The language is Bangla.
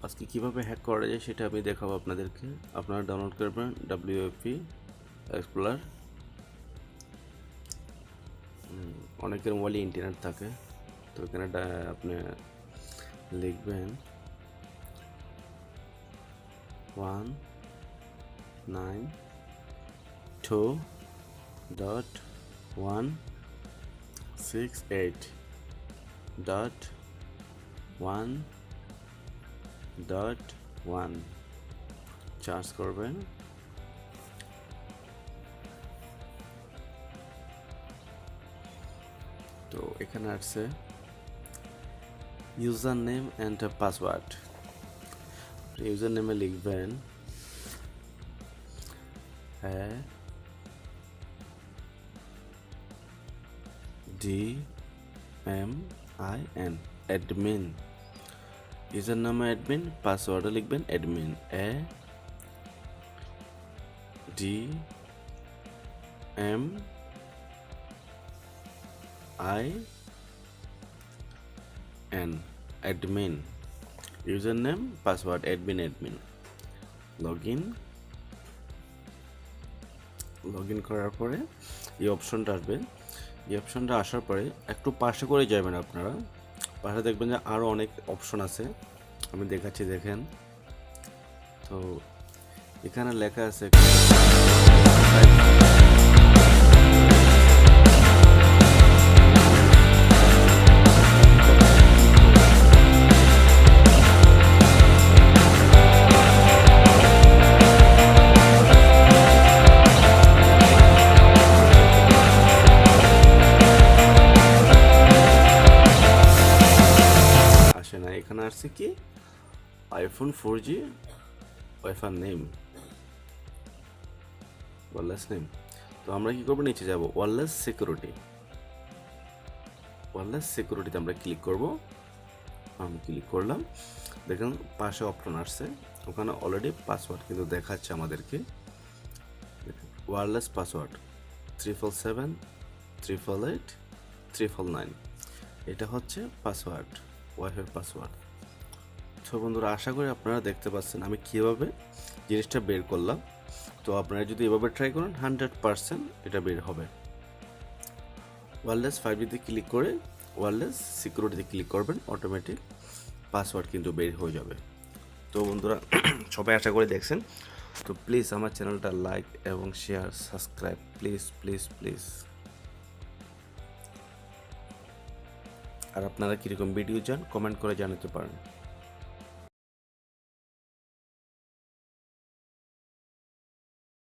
আজকে কিভাবে হ্যাক করা যায় সেটা আমি দেখাবো আপনাদেরকে। আপনারা ডাউনলোড করবেন WFP এক্সপ্লোরার। অনেকের মোবাইলে ইন্টারনেট থাকে, তো এখানে আপনি লিখবেন 192.168.1.1 চার্জ করবেন। তো এখানে আসছে user name and password. User নেমে লিখবেন ADMIN অ্যাডমিন। ইউজার নামে অ্যাডমিন, পাসওয়ার্ডে লিখবেন admin ADMIN admin. User name, password admin. Log in করার পরে এই অপশনটা আসবে। এই অপশনটা আসার পরে একটু পাশে করে যাবেন আপনারা। পাশে দেখবেন যে আরও অনেক অপশন আছে, আমি দেখাচ্ছি দেখেন। তো এখানে লেখা আছে না, এখানে আসছে কি iPhone 4G Wi-Fi name, wireless name. তো আমরা কি করবো, নিচে যাব ওয়্যারলেস সিকিউরিটিতে আমরা ক্লিক করব। আমি ক্লিক করলাম, দেখেন পাশে অপশন আসছে, ওখানে অলরেডি পাসওয়ার্ড কিন্তু দেখাচ্ছে আমাদেরকে। ওয়্যারলেস পাসওয়ার্ড 777-888-999, এটা হচ্ছে পাসওয়ার্ড, ওয়াইফাই পাসওয়ার্ড। তো বন্ধুরা, আশা করি আপনারা দেখতে পাচ্ছেন আমি কীভাবে জিনিসটা বের করলাম। তো আপনারা যদি এভাবে ট্রাই করেন 100% এটা বের হবে। ওয়্যারলেস 5Gতে ক্লিক করে ওয়্যারলেস সিকিউরিটিতে ক্লিক করবেন, অটোমেটিক পাসওয়ার্ড কিন্তু বের হয়ে যাবে। তো বন্ধুরা, সবাই আশা করে দেখছেন। তো প্লিজ আমার চ্যানেলটা লাইক এবং শেয়ার, সাবস্ক্রাইব প্লিজ। আর আপনারা কীরকম ভিডিও চান কমেন্ট করে জানাতে পারেন।